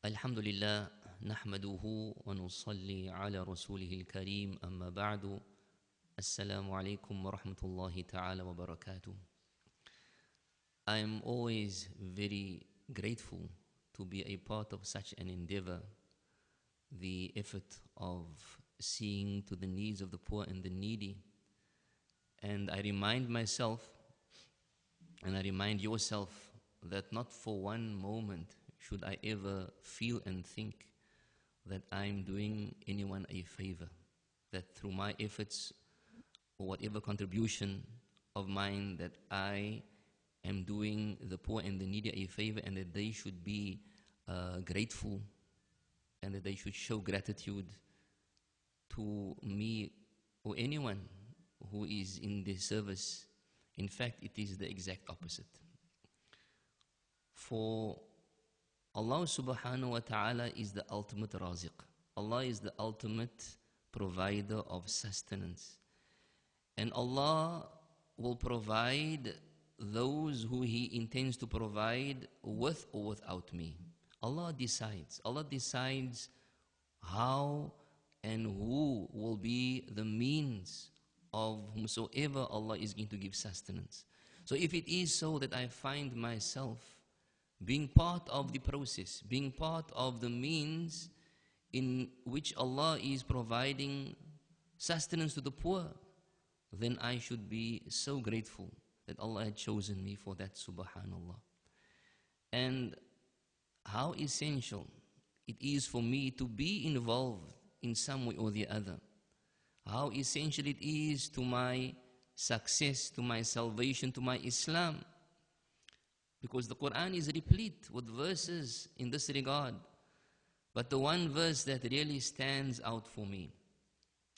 الحمد لله نحمده ونصلي على رسوله الكريم أما بعد السلام عليكم ورحمة الله تعالى وبركاته. I am always very grateful to be a part of such an endeavor, the effort of seeing to the needs of the poor and the needy. And I remind myself, and I remind yourself, that not for one moment should I ever feel and think that I'm doing anyone a favor, that through my efforts or whatever contribution of mine that I am doing the poor and the needy a favor, and that they should be grateful and that they should show gratitude to me or anyone who is in their service. In fact, it is the exact opposite. For Allah subhanahu wa ta'ala is the ultimate raziq. Allah is the ultimate provider of sustenance. And Allah will provide those who He intends to provide with or without me. Allah decides. Allah decides how and who will be the means of whomsoever Allah is going to give sustenance. So if it is so that I find myself being part of the process, being part of the means in which Allah is providing sustenance to the poor, then I should be so grateful that Allah had chosen me for that, subhanallah. And how essential it is for me to be involved in some way or the other. How essential it is to my success, to my salvation, to my Islam. Because the Quran is replete with verses in this regard. But the one verse that really stands out for me,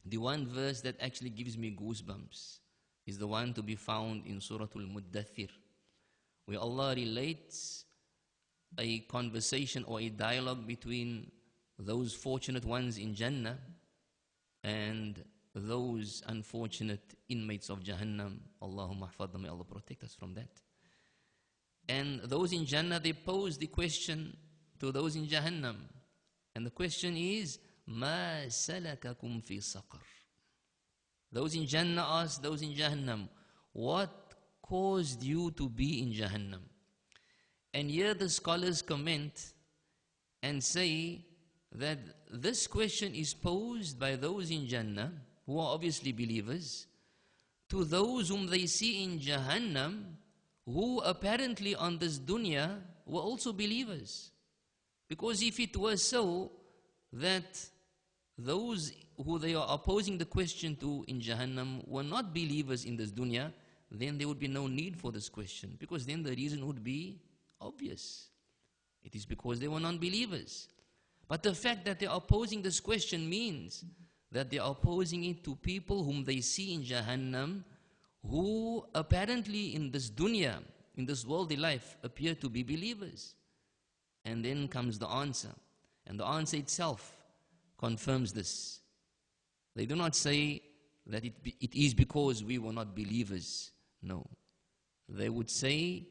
the one verse that actually gives me goosebumps, is the one to be found in Surah Al-Muddathir, where Allah relates a conversation or a dialogue between those fortunate ones in Jannah and those unfortunate inmates of Jahannam. Allahumma hafadna, may Allah protect us from that. And those in Jannah, they pose the question to those in Jahannam. And the question is, مَا سَلَكَكُمْ فِي سَقَرٍ? Those in Jannah ask those in Jahannam, what caused you to be in Jahannam? And here the scholars comment and say that this question is posed by those in Jannah, who are obviously believers, to those whom they see in Jahannam, who apparently on this dunya were also believers. Because if it was so that those who they are posing the question to in Jahannam were not believers in this dunya, then there would be no need for this question, because then the reason would be obvious. It is because they were non-believers. But the fact that they are posing this question means that they are posing it to people whom they see in Jahannam, who apparently in this dunya, in this worldly life, appear to be believers. And then comes the answer. And the answer itself confirms this. They do not say that it is because we were not believers. No. They would say,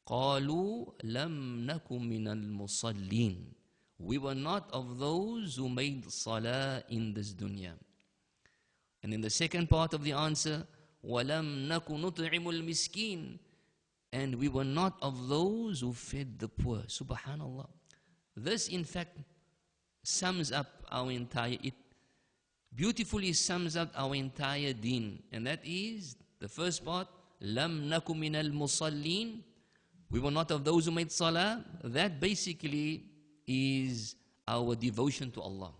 قَالُوا لَمْ نَكُ مِنَ الْمُصَلِّينَ. We were not of those who made salah in this dunya. And in the second part of the answer, وَلَمْ نَكُ نُطْعِمُ الْمِسْكِينَ. And we were not of those who fed the poor. Subhanallah. This in fact sums up our entire, it beautifully sums up our entire deen. And that is the first part, لَمْ نَكُ مِنَ الْمُصَلِّينَ. We were not of those who made salah. That basically is our devotion to Allah.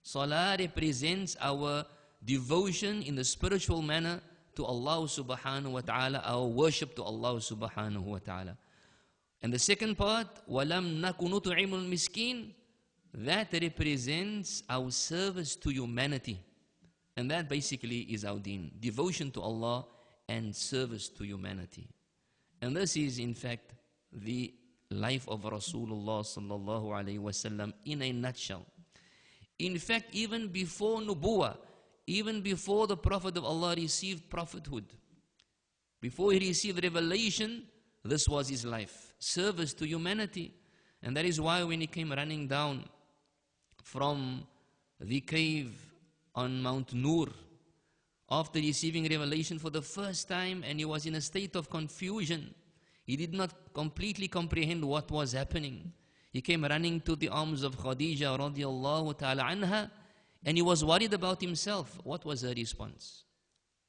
Salah represents our devotion in the spiritual manner to Allah subhanahu wa ta'ala, our worship to Allah subhanahu wa ta'ala. And the second part, وَلَمْ نَكُ نُطْعِمُ الْمِسْكِينَ, that represents our service to humanity. And that basically is our deen, devotion to Allah and service to humanity. And this is in fact the life of Rasulullah sallallahu alayhi wasallam in a nutshell. In fact, even before Nubuwah, even before the Prophet of Allah received prophethood, before he received revelation, this was his life, service to humanity. And that is why when he came running down from the cave on Mount Nur, after receiving revelation for the first time, and he was in a state of confusion, he did not completely comprehend what was happening. He came running to the arms of Khadija radiallahu ta'ala anha, and he was worried about himself. What was her response?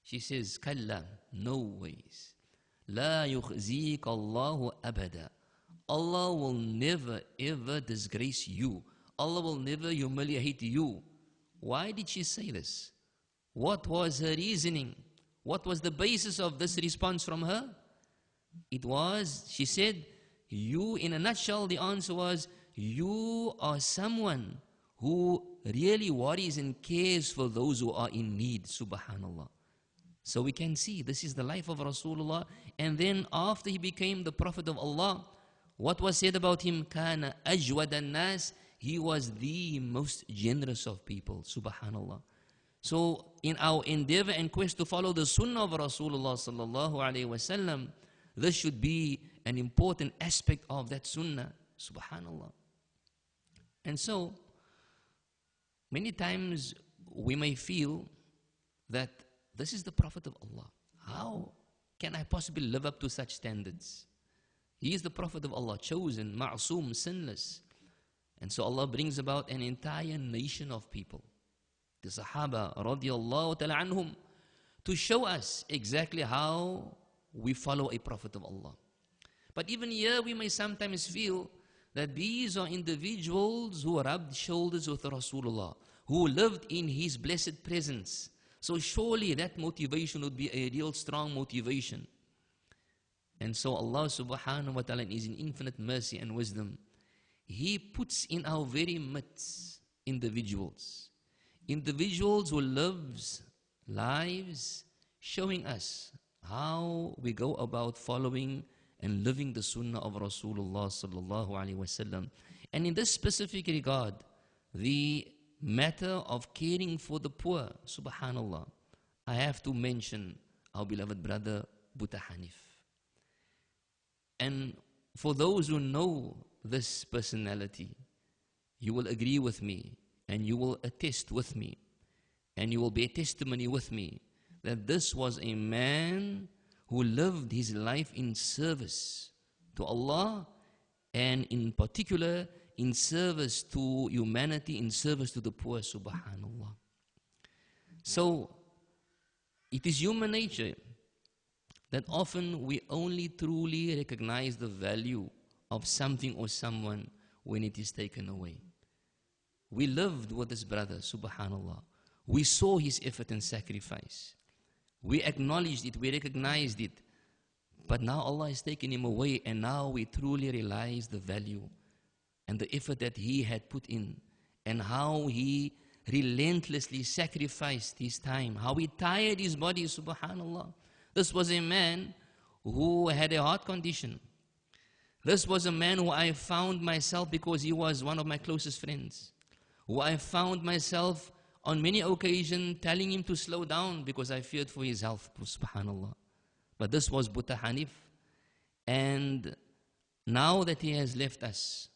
She says, Kalla, no ways. La yukhzik Allahu abada. Allah will never ever disgrace you. Allah will never humiliate you. Why did she say this? What was her reasoning? What was the basis of this response from her? It was, she said, you, in a nutshell, the answer was, you are someone who really worries and cares for those who are in need, subhanallah. So we can see this is the life of Rasulullah. And then after he became the Prophet of Allah, what was said about him? Kana ajwad an-nas. He was the most generous of people, subhanallah. So in our endeavor and quest to follow the sunnah of Rasulullah sallallahu alayhi wasallam, this should be an important aspect of that sunnah, subhanallah. And so, many times we may feel that this is the Prophet of Allah. How can I possibly live up to such standards? He is the Prophet of Allah, chosen, ma'soom, sinless. And so Allah brings about an entire nation of people, the Sahaba radiallahu ta'ala anhum, to show us exactly how we follow a Prophet of Allah. But even here we may sometimes feel that these are individuals who rubbed shoulders with Rasulullah, who lived in his blessed presence. So surely that motivation would be a real strong motivation. And so Allah subhanahu wa ta'ala, in his infinite mercy and wisdom, He puts in our very midst individuals who lives lives showing us how we go about following and living the sunnah of Rasulullah sallallahu alaihi wasallam. And in this specific regard, the matter of caring for the poor, subhanallah, I have to mention our beloved brother Buta Hanif. And for those who know this personality, you will agree with me and you will attest with me and you will bear testimony with me that this was a man who lived his life in service to Allah, and in particular in service to humanity, in service to the poor, subhanallah. So it is human nature that often we only truly recognize the value of something or someone when it is taken away. We lived with this brother, subhanallah. We saw his effort and sacrifice. We acknowledged it, we recognized it. But now Allah has taken him away, and now we truly realize the value and the effort that he had put in, and how he relentlessly sacrificed his time, how he tired his body, subhanallah. This was a man who had a heart condition. This was a man who I found myself, because he was one of my closest friends, who I found myself on many occasions telling him to slow down because I feared for his health, subhanallah. But this was Buta Hanif. And now that he has left us,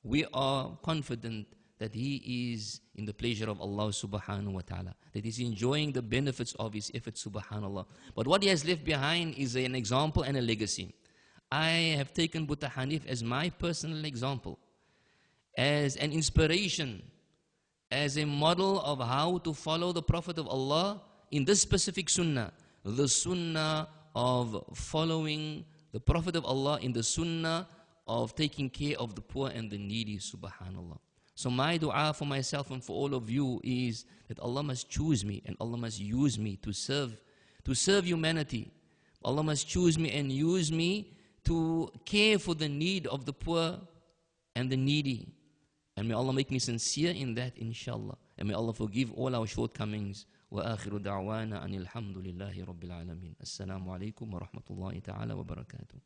we are confident that he is in the pleasure of Allah subhanahu wa ta'ala, that he's enjoying the benefits of his efforts, subhanallah. But what he has left behind is an example and a legacy. I have taken Buta Hanif as my personal example, as an inspiration, as a model of how to follow the Prophet of Allah in this specific sunnah, the sunnah of following the Prophet of Allah in the sunnah of taking care of the poor and the needy, subhanallah. So my dua for myself and for all of you is that Allah must choose me and Allah must use me to serve humanity. Allah must choose me and use me to care for the need of the poor and the needy. And may Allah make me sincere in that, inshallah. And may Allah forgive all our shortcomings. وآخر دعوانا أن الحمد لله رب العالمين. السلام عليكم ورحمة الله تعالى وبركاته.